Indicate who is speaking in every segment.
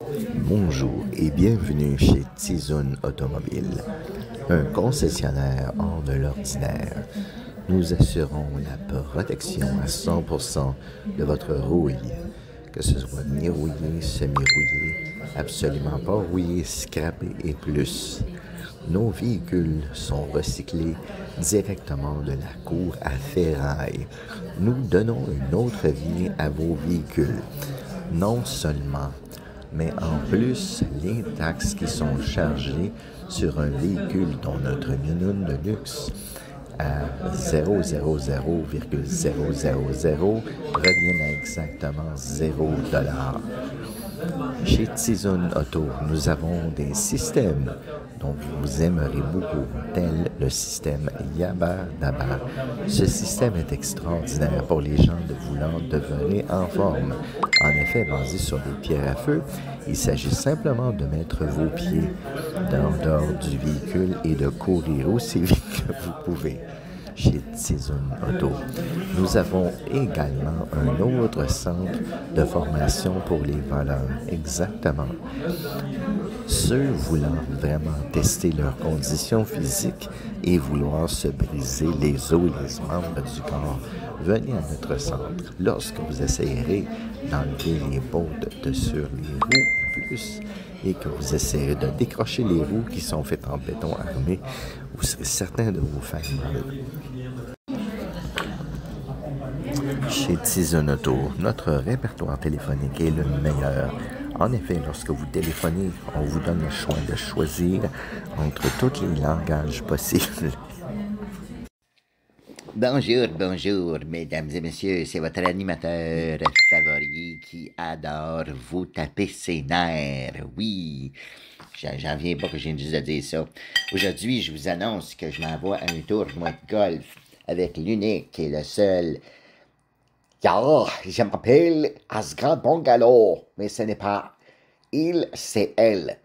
Speaker 1: Bonjour et bienvenue chez Tizun Automobile, un concessionnaire hors de l'ordinaire. Nous assurons la protection à 100% de votre rouille, que ce soit ni rouillé, semi-rouillé, absolument pas rouillé, scrappé et plus. Nos véhicules sont recyclés directement de la cour à ferraille. Nous donnons une autre vie à vos véhicules. Non seulement, mais en plus, les taxes qui sont chargées sur un véhicule dont notre minoune de luxe à 0,000,000 reviennent à exactement 0 $. Chez Tizun Auto, nous avons des systèmes dont vous aimerez beaucoup, tel le système Yaba Daba. Ce système est extraordinaire pour les gens voulant devenir en forme. En effet, basé sur des pierres à feu, il s'agit simplement de mettre vos pieds en dehors du véhicule et de courir aussi vite que vous pouvez. Chez Tizun Auto, nous avons également un autre centre de formation pour les voleurs. Exactement. Ceux voulant vraiment tester leurs conditions physiques et vouloir se briser les os et les membres du corps, venez à notre centre. Lorsque vous essayerez d'enlever les bottes de sur les roues plus et que vous essayerez de décrocher les roues qui sont faites en béton armé, vous serez certain de vous faire mal. Chez Tizun Auto, notre répertoire téléphonique est le meilleur. En effet, lorsque vous téléphonez, on vous donne le choix de choisir entre tous les langages possibles.
Speaker 2: Bonjour, mesdames et messieurs, c'est votre animateur favori qui adore vous taper ses nerfs. Oui, j'en viens pas que je viens juste de dire ça. Aujourd'hui, je vous annonce que je m'envoie à un tournoi de golf avec l'unique et le seul. Je m'appelle Asgard Bungalow, mais ce n'est pas il, c'est elle.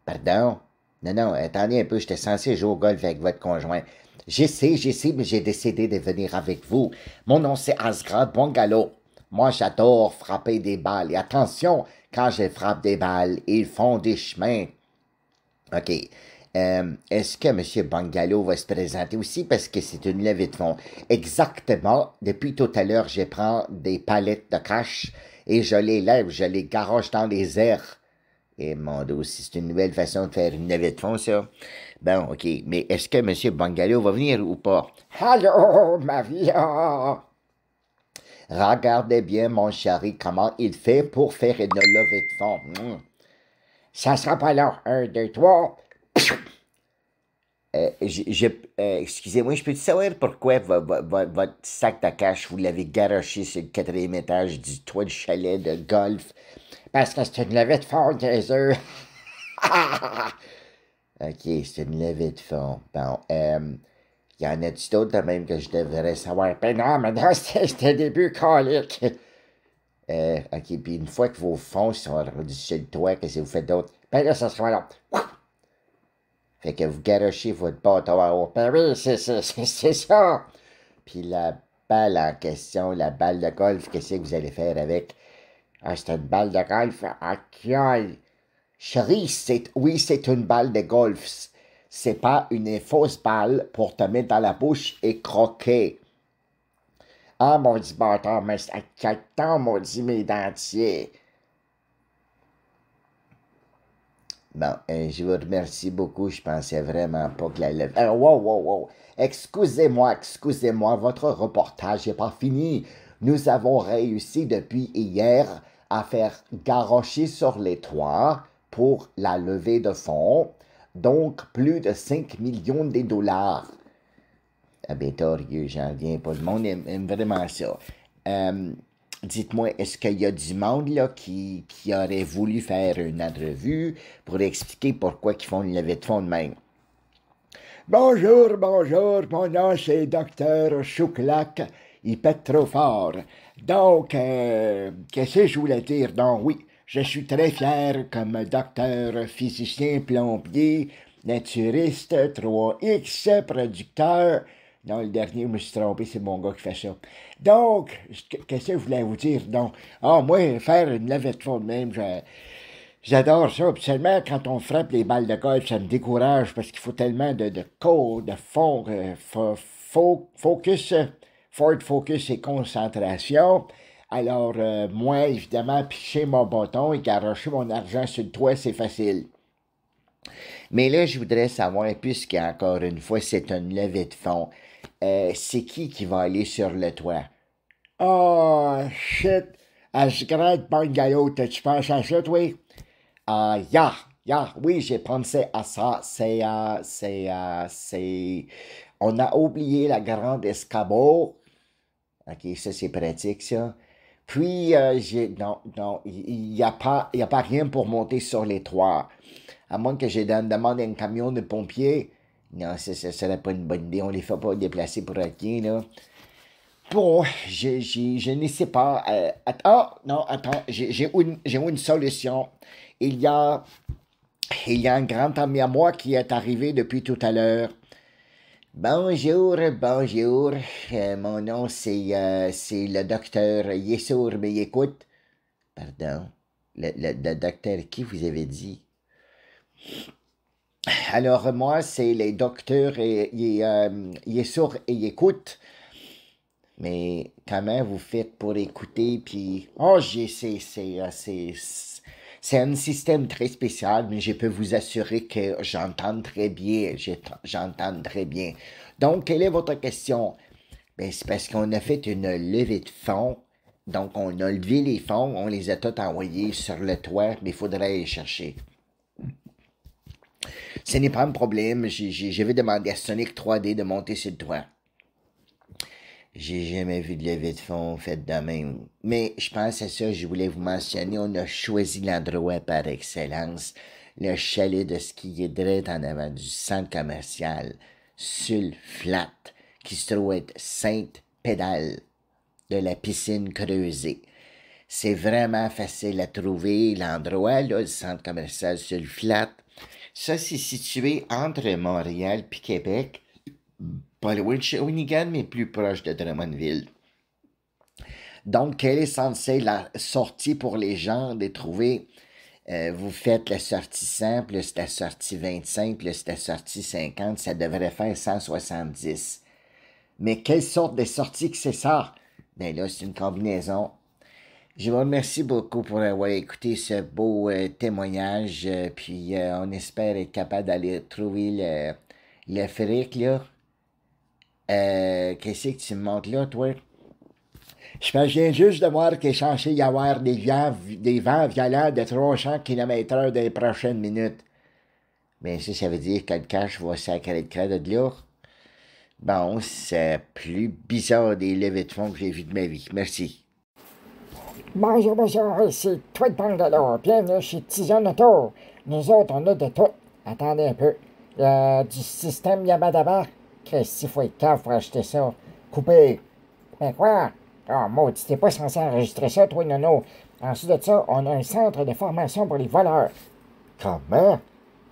Speaker 2: Pardon? Non, attendez un peu, j'étais censé jouer au golf avec votre conjoint. Je sais, mais j'ai décidé de venir avec vous. Mon nom, c'est Asgard Bungalow. Moi, j'adore frapper des balles. Et attention, quand je frappe des balles, ils font des chemins. OK. Est-ce que M. Bungalow va se présenter aussi parce que c'est une levée de fonds? Exactement. Depuis tout à l'heure, je prends des palettes de cash et je les lève, je les garoche dans les airs. Et mon Dieu, si c'est une nouvelle façon de faire une levée de fonds, ça. Bon, OK. Mais est-ce que M. Bungalow va venir ou pas? Allô, Maria! Regardez bien, mon chéri, comment il fait pour faire une levée de fonds. Ça sera pas long. 1, 2, 3. Excusez-moi, je peux-tu savoir pourquoi votre sac de cash, vous l'avez garoché sur le 4e étage du toit du chalet de golf? Parce que c'est une levée de fonds, heures. OK, c'est une levée de fonds. Bon, y en a-tu d'autres de même que je devrais savoir? Ben non, mais non, c'était début colique. OK, puis une fois que vos fonds sont rendus sur le toit, qu'est-ce que vous faites d'autre? Ben là, ça sera là. Fait que vous garochez votre bâton à eau. Ben oui, c'est ça. Puis la balle en question, la balle de golf, qu'est-ce que vous allez faire avec? Ah, c'est une balle de golf? Ok. Chérie, c'est une balle de golf. C'est pas une fausse balle pour te mettre dans la bouche et croquer. Ah, mon dit bâtard, mais à quel temps, mon dit mes dentiers? Bon, je vous remercie beaucoup. Je pensais vraiment pas que la levée. Wow. Excusez-moi, votre reportage n'est pas fini. Nous avons réussi depuis hier à faire garrocher sur les toits pour la levée de fonds, donc plus de 5 millions de dollars. Ah ben, torieux, j'en viens pas. Le monde aime vraiment ça. Dites-moi, est-ce qu'il y a du monde là, qui aurait voulu faire une entrevue pour expliquer pourquoi ils font une levée de fonds de même? Bonjour, mon nom c'est Docteur Chouclac, il pète trop fort. Donc, qu'est-ce que je voulais dire? Donc oui, je suis très fier comme docteur, physicien, plombier, naturiste, 3X, producteur. Non, le dernier, je me suis trompé, c'est mon gars qui fait ça. Donc, qu'est-ce que je voulais vous dire? Donc, moi, faire une levée de fonds de même,
Speaker 3: J'adore ça. Puis seulement quand on frappe les balles de golf, ça me décourage parce qu'il faut tellement de code, de fond, focus, forward focus et concentration. Alors, moi, évidemment, picher mon bâton et garocher mon argent sur le toit, c'est facile.
Speaker 2: Mais là, je voudrais savoir, puisqu'encore une fois, c'est une levée de fonds, c'est qui va aller sur le toit?
Speaker 3: Oh, shit. Asgrad Bungalow, t'as-tu pensé à ça, toi? Oui, j'ai pensé à ça. On a oublié la grande escabeau.
Speaker 2: OK, ça, c'est pratique, ça.
Speaker 3: Puis, non, il n'y a pas rien pour monter sur les toits. À moins que je demande un camion de pompiers.
Speaker 2: Non, ça serait pas une bonne idée. On les fait pas déplacer pour rien, là.
Speaker 3: Bon, je ne sais pas. Attends, j'ai une solution. Il y a un grand ami à moi qui est arrivé depuis tout à l'heure.
Speaker 2: Bonjour. Mon nom, c'est le docteur Yessour, mais écoute. Pardon. Le docteur qui vous avez dit?
Speaker 3: Alors, moi, c'est les docteurs Yessour et écoute.
Speaker 2: Mais comment vous faites pour écouter, puis...
Speaker 3: Oh, c'est un système très spécial, mais je peux vous assurer que j'entends très bien. J'entends très bien. Donc, quelle est votre question?
Speaker 2: Ben, c'est parce qu'on a fait une levée de fonds. Donc, on a levé les fonds, on les a tous envoyés sur le toit, mais il faudrait les chercher.
Speaker 3: Ce n'est pas un problème. Je vais demander à Sonic 3D de monter sur le toit.
Speaker 2: J'ai jamais vu de levée de fonds faite de même. Mais je pense à ça, je voulais vous mentionner, on a choisi l'endroit par excellence. Le chalet de ski est direct en avant du centre commercial, sur le flat, qui se trouve être Sainte-Pédale, de la piscine creusée. C'est vraiment facile à trouver, l'endroit, là, le centre commercial sur le flat. Ça, c'est situé entre Montréal et Québec. Pas loin de Shawinigan, mais plus proche de Drummondville.
Speaker 3: Donc, quelle est censée la sortie pour les gens de trouver?
Speaker 2: Vous faites la sortie 100, plus la sortie 25, plus la sortie 50, ça devrait faire 170.
Speaker 3: Mais quelle sorte de sortie que c'est ça?
Speaker 2: Ben là, c'est une combinaison. Je vous remercie beaucoup pour avoir écouté ce beau témoignage, puis on espère être capable d'aller trouver le fric, là. Qu'est-ce que tu me montres là, toi?
Speaker 3: Je viens juste de voir qu'il est censé y avoir des vents violents de 300 km/h dans les prochaines minutes.
Speaker 2: Ben ça veut dire que le cash va sacrer le craie de là. Bon, c'est plus bizarre des levées de fonds que j'ai vues de ma vie. Merci.
Speaker 4: Bonjour, ici Tweet Bungalow. Bienvenue chez Tizon Auto. Nous autres, on a de tout. Attendez un peu. Du système Yabadaba. Qu'est-ce qu'il faut être cave pour acheter ça? Coupé. Mais quoi? Oh, maudit, t'es pas censé enregistrer ça, toi, Nono. Ensuite de ça, on a un centre de formation pour les voleurs.
Speaker 3: Comment?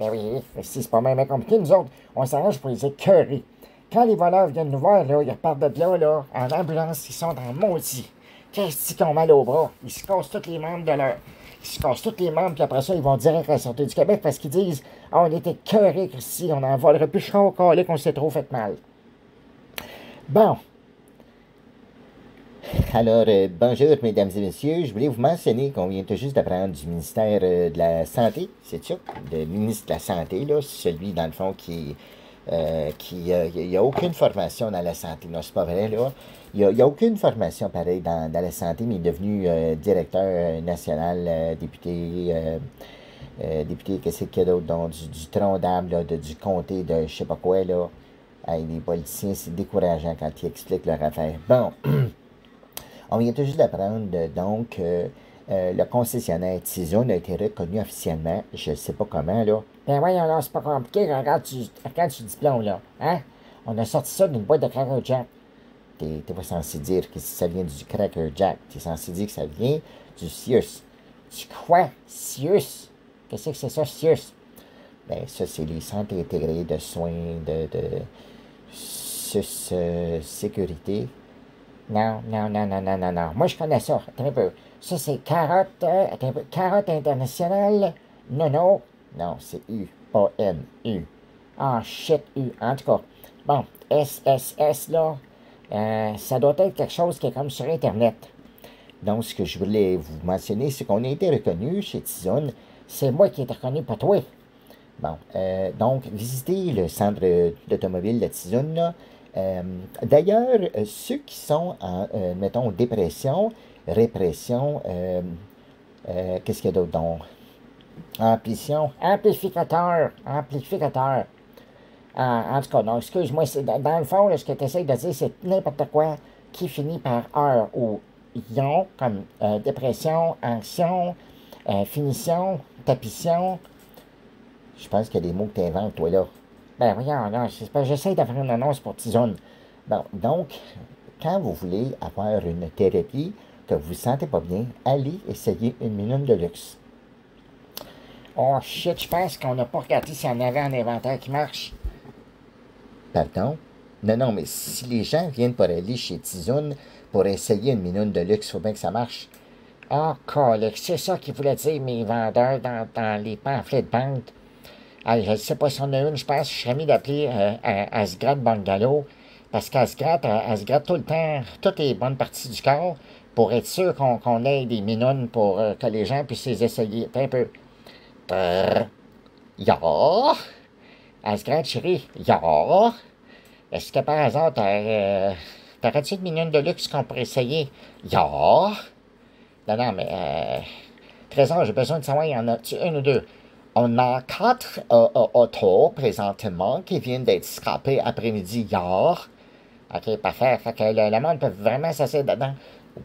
Speaker 4: Ben oui, si c'est pas même compliqué, nous autres, on s'arrange pour les écœurer. Quand les voleurs viennent nous voir, là, ils repartent de là, en ambulance, ils sont en maudit. Qu'est-ce qu'ils ont mal au bras? Ils se cassent tous les membres de leur... Ils se cassent tous les membres, puis après ça, ils vont direct à la Sûreté du Québec parce qu'ils disent « Ah, on était écœurés, Christy, on en volera plus chaud au calé qu'on s'est trop fait mal. » Bon.
Speaker 2: Alors, bonjour, mesdames et messieurs. Je voulais vous mentionner qu'on vient tout juste d'apprendre du ministère de la Santé, c'est ça? Le ministre de la Santé, là, celui, dans le fond, qui il n'y a aucune formation dans la santé. Non, c'est pas vrai, là. Il n'y a aucune formation, pareil, dans la santé, mais il est devenu directeur national, député, qu'est-ce qu'il y a d'autre, donc, du tronc d'arbre, là, du comté de je sais pas quoi, là. Hey, les politiciens, c'est décourageant quand ils expliquent leur affaire. Bon, on vient tout juste d'apprendre, donc, le concessionnaire Tizon a été reconnu officiellement, je ne sais pas comment, là.
Speaker 4: Ben voyons là, c'est pas compliqué, regarde du diplôme, là. Hein? On a sorti ça d'une boîte de Cracker Jack.
Speaker 2: T'es pas censé dire que ça vient du Cracker Jack. T'es censé dire que ça vient du Sears.
Speaker 4: Tu crois? Sears? Qu'est-ce que c'est ça, Sears?
Speaker 2: Ben, ça, c'est les centres intégrés de soins de sécurité.
Speaker 4: Non, non, non, non, non, non, non. Moi, je connais ça. Attends un peu. Ça, c'est carotte. Attends un peu. Carotte internationale. Non, non. Non, c'est U. A-N. U. Ah, shit, U. En tout cas. Bon, SSS, là. Ça doit être quelque chose qui est comme sur Internet. Donc, ce que je voulais vous mentionner, c'est qu'on a été reconnu chez Tizone. C'est moi qui ai été reconnu, pas toi. Bon, donc, visitez le centre d'automobile de Tizone, là. D'ailleurs, ceux qui sont en, mettons, dépression, répression, qu'est-ce qu'il y a d'autre donc? Amplificateur. En tout cas, donc, excuse-moi, dans le fond, là, ce que tu essaies de dire, c'est n'importe quoi qui finit par heure ou ion, comme dépression, anxion, finition, tapition. Je pense qu'il y a des mots que tu inventes, toi, là. Ben, voyons, non, j'essaie de faire une annonce pour Tizone. Bon, donc, quand vous voulez avoir une thérapie, que vous ne vous sentez pas bien, allez essayer une minute de luxe. Oh shit, je pense qu'on n'a pas regardé s'il y en avait un inventaire qui marche. Pardon? Non, non, mais si les gens viennent pour aller chez Tizone pour essayer une minute de luxe, il faut bien que ça marche. Ah, colique, c'est ça qu'ils voulaient dire, mes vendeurs, dans les pamphlets de vente. Ah, je ne sais pas si on a une, je pense que je serais mis d'appeler Asgrad Bungalow, parce qu'Asgrad, elle se gratte tout le temps, toutes les bonnes parties du corps, pour être sûr qu'on ait des minounes pour que les gens puissent les essayer. Un peu. Ya! Asgrad, chérie, ya! Est-ce que par hasard, t'aurais-tu une minoune de luxe qu'on pourrait essayer? Ya! Non, non, mais... Trésor, j'ai besoin de savoir, y en a-tu une ou deux? On a 4 autos présentement qui viennent d'être scrapées après-midi hier. OK, parfait. Fait que le monde peut vraiment s'asseoir dedans.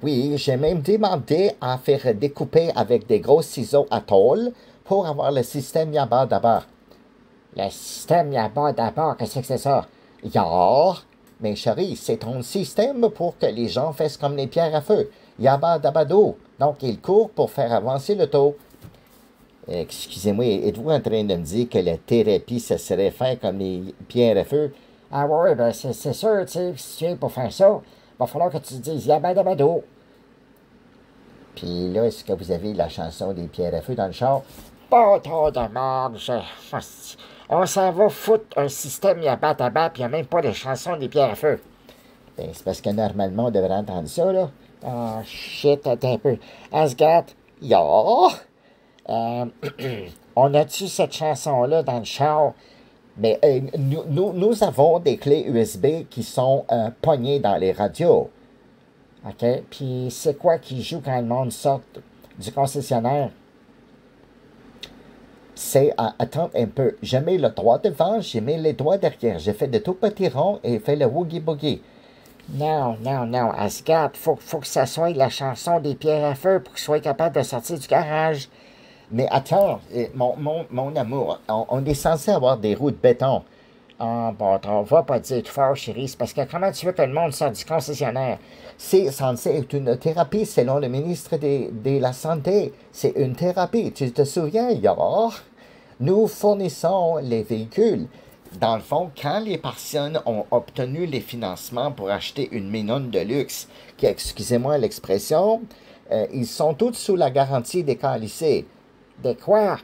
Speaker 4: Oui, j'ai même demandé à faire découper avec des gros ciseaux à tôle pour avoir le système Yabba d'abord. Le système Yabba d'abord, qu'est-ce que c'est ça? Yar, mais chérie, c'est ton système pour que les gens fassent comme les pierres à feu. Yabba dabado. Donc, il court pour faire avancer le taux. Excusez-moi, êtes-vous en train de me dire que la thérapie, ça serait faire comme les pierres à feu? Ah ouais, ben c'est sûr, tu sais, si tu viens pour faire ça, il va falloir que tu te dises yabadabado. Puis là, est-ce que vous avez la chanson des pierres à feu dans le char? Pas trop de merde, on s'en va foutre un système yabadaba, puis il n'y a même pas de chanson des pierres à feu. Ben, c'est parce que normalement, on devrait entendre ça, là. Ah, shit, attends un peu. Asgard, ya! On a-tu cette chanson-là dans le char? Mais nous avons des clés USB qui sont pognées dans les radios. OK? Puis c'est quoi qui joue quand le monde sort du concessionnaire? C'est, attends un peu, je mets le droit devant, je mets les doigts derrière. J'ai fait de tout petits ronds et fait le woogie-boogie. Non, Asgard, faut que ça soit la chanson des pierres à feu pour qu'il soit capable de sortir du garage. Mais attends, mon amour, on est censé avoir des roues de béton. Ah, bon, on va pas dire tout fort, chérie, c'est parce que comment tu veux que le monde sorte du concessionnaire? C'est censé être une thérapie selon le ministre de la Santé. C'est une thérapie, tu te souviens, Yor? Nous fournissons les véhicules. Dans le fond, quand les personnes ont obtenu les financements pour acheter une minone de luxe, qui, excusez-moi l'expression, ils sont tous sous la garantie des cas lycées. De quoi?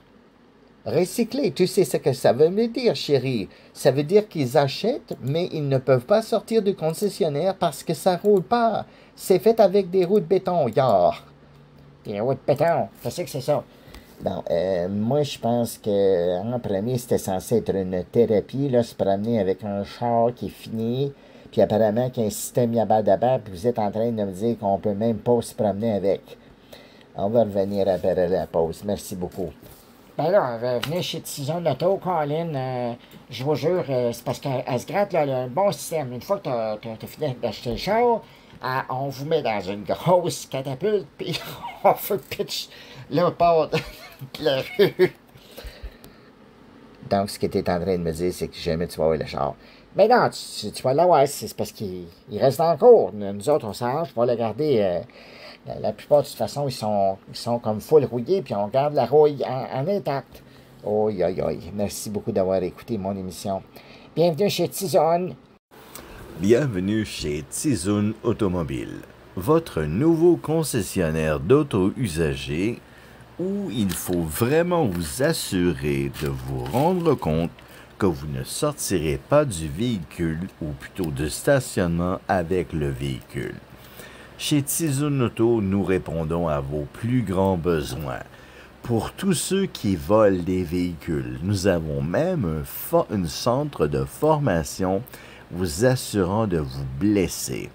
Speaker 4: Recycler, tu sais ce que ça veut me dire, chérie. Ça veut dire qu'ils achètent, mais ils ne peuvent pas sortir du concessionnaire parce que ça roule pas. C'est fait avec des roues de béton, yar. Des roues de béton, qu'est-ce que c'est ça? Bon, moi, je pense que en premier, c'était censé être une thérapie, là, se promener avec un char qui est fini, puis apparemment qu'il y a un système yabadaba, puis vous êtes en train de me dire qu'on peut même pas se promener avec. On va revenir après la pause. Merci beaucoup. Ben là, venez chez Tizone Auto, Colin. Je vous jure, c'est parce qu'elle se gratte, là, elle a un bon système. Une fois que t'as fini d'acheter le char, on vous met dans une grosse catapulte, puis on fait pitch le port de la rue. Donc, ce que tu es en train de me dire, c'est que jamais tu vas avoir le char. Mais non, tu vas l'avoir, c'est parce qu'il reste en cours. Nous autres, on s'arrange pour le garder. La plupart, de toute façon, ils sont comme full rouillés, puis on garde la rouille en intact. Oi. Merci beaucoup d'avoir écouté mon émission. Bienvenue chez Tizone.
Speaker 1: Bienvenue chez Tizun Automobile, votre nouveau concessionnaire d'auto usagés où il faut vraiment vous assurer de vous rendre compte que vous ne sortirez pas du véhicule ou plutôt du stationnement avec le véhicule. Chez Tizun Auto, nous répondons à vos plus grands besoins. Pour tous ceux qui volent des véhicules, nous avons même un centre de formation vous assurant de vous blesser.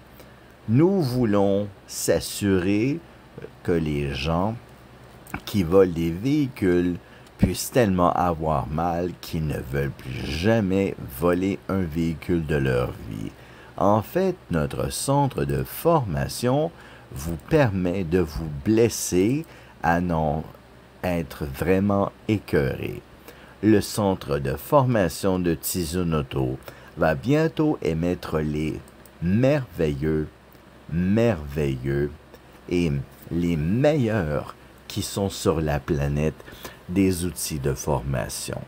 Speaker 1: Nous voulons s'assurer que les gens qui volent des véhicules puissent tellement avoir mal qu'ils ne veulent plus jamais voler un véhicule de leur vie. En fait, notre centre de formation vous permet de vous blesser à non être vraiment écœuré. Le centre de formation de Tizun Auto va bientôt émettre les merveilleux et les meilleurs qui sont sur la planète des outils de formation.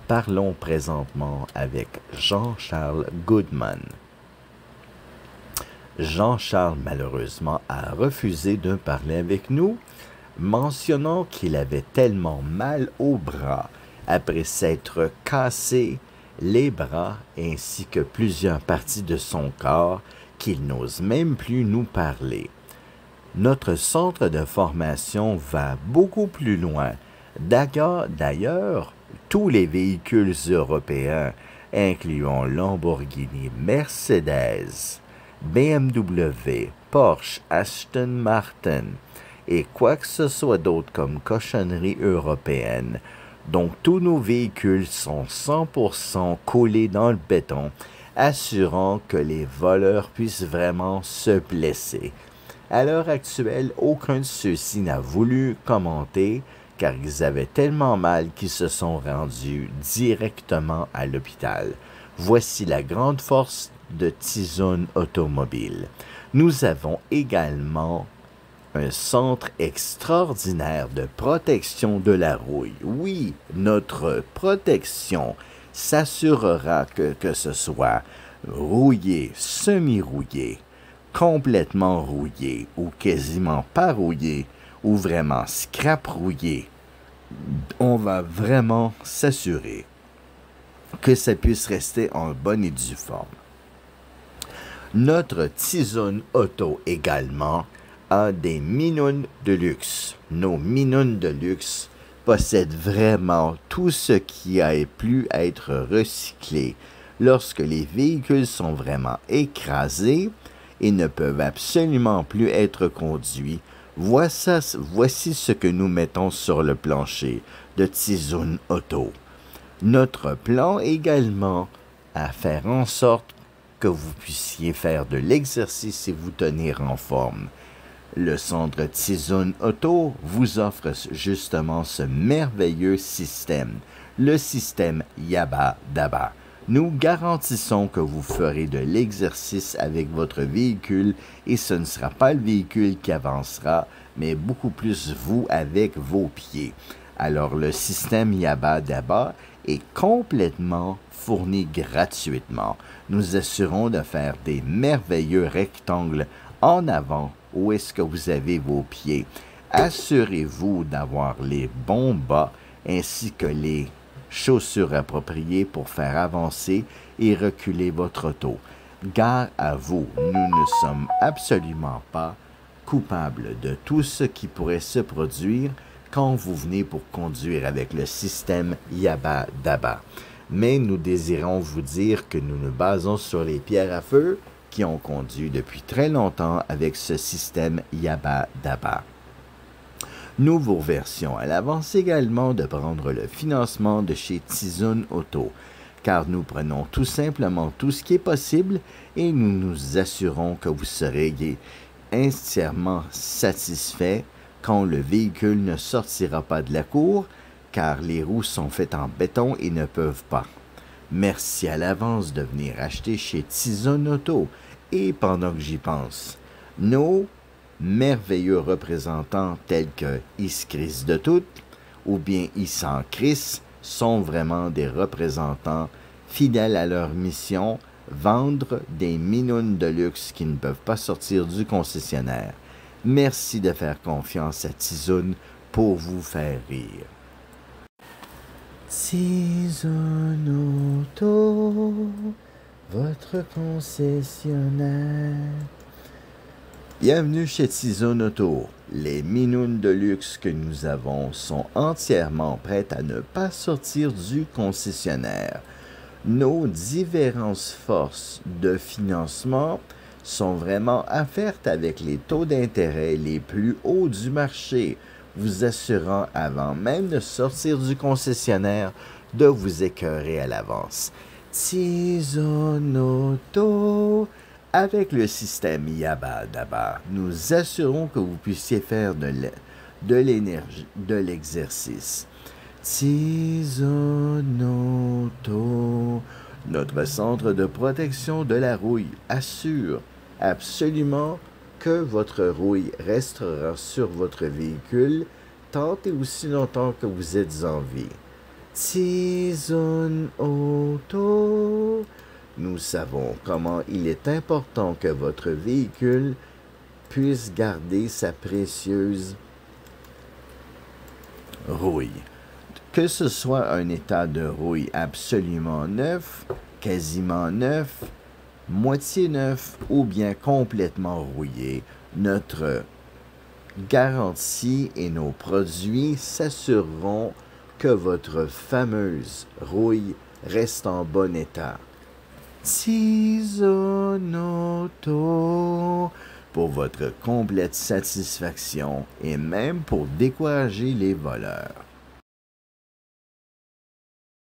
Speaker 1: Parlons présentement avec Jean-Charles Goodman. Jean-Charles, malheureusement, a refusé de parler avec nous, mentionnant qu'il avait tellement mal au bras après s'être cassé les bras ainsi que plusieurs parties de son corps qu'il n'ose même plus nous parler. Notre centre de formation va beaucoup plus loin. D'ailleurs, tous les véhicules européens, incluant Lamborghini, Mercedes, BMW, Porsche, Aston Martin et quoi que ce soit d'autre comme cochonnerie européenne. Donc tous nos véhicules sont 100% collés dans le béton, assurant que les voleurs puissent vraiment se blesser. À l'heure actuelle, aucun de ceux-ci n'a voulu commenter car ils avaient tellement mal qu'ils se sont rendus directement à l'hôpital. Voici la grande force de Tizun Automobile. Nous avons également un centre extraordinaire de protection de la rouille. Oui, notre protection s'assurera que ce soit rouillé, semi-rouillé, complètement rouillé ou quasiment pas rouillé ou vraiment scrap rouillé. On va vraiment s'assurer que ça puisse rester en bonne et due forme. Notre Tizun Auto également a des minounes de luxe. Nos minounes de luxe possèdent vraiment tout ce qui a pu être recyclé. Lorsque les véhicules sont vraiment écrasés et ne peuvent absolument plus être conduits, voici ce que nous mettons sur le plancher de Tizun Auto. Notre plan également à faire en sorte que vous puissiez faire de l'exercice et vous tenir en forme. Le centre Tizun Auto vous offre justement ce merveilleux système, le système Yaba Daba. Nous garantissons que vous ferez de l'exercice avec votre véhicule et ce ne sera pas le véhicule qui avancera, mais beaucoup plus vous avec vos pieds. Alors le système Yaba Daba est complètement fourni gratuitement. Nous assurons de faire des merveilleux rectangles en avant où est-ce que vous avez vos pieds. Assurez-vous d'avoir les bons bas ainsi que les chaussures appropriées pour faire avancer et reculer votre auto. Gare à vous, nous ne sommes absolument pas coupables de tout ce qui pourrait se produire quand vous venez pour conduire avec le système Yaba Daba. Mais nous désirons vous dire que nous nous basons sur les pierres à feu qui ont conduit depuis très longtemps avec ce système Yaba Daba. Nouveau version, elle avance également de prendre le financement de chez Tizun Auto, car nous prenons tout simplement tout ce qui est possible et nous nous assurons que vous serez entièrement satisfait quand le véhicule ne sortira pas de la cour, car les roues sont faites en béton et ne peuvent pas. Merci à l'avance de venir acheter chez Tizun Auto. Et pendant que j'y pense, nos merveilleux représentants tels que Iskris de Tout ou bien Issan Chris sont vraiment des représentants fidèles à leur mission, vendre des minounes de luxe qui ne peuvent pas sortir du concessionnaire. Merci de faire confiance à Tizoun pour vous faire rire. Tizoun Auto, votre concessionnaire. Bienvenue chez Tizoun Auto. Les minounes de luxe que nous avons sont entièrement prêtes à ne pas sortir du concessionnaire. Nos différentes forces de financement sont vraiment offertes avec les taux d'intérêt les plus hauts du marché, vous assurant avant même de sortir du concessionnaire de vous écœurer à l'avance. Tizoun Auto. Avec le système Yaba Daba, nous assurons que vous puissiez faire de l'énergie, de l'exercice. Tizoun Auto. Notre centre de protection de la rouille assure absolument que votre rouille restera sur votre véhicule tant et aussi longtemps que vous êtes en vie. Tizoun Auto. Nous savons comment il est important que votre véhicule puisse garder sa précieuse rouille. Que ce soit un état de rouille absolument neuf, quasiment neuf, moitié neuf ou bien complètement rouillé, notre garantie et nos produits s'assureront que votre fameuse rouille reste en bon état. Tizoun Auto, pour votre complète satisfaction et même pour décourager les voleurs.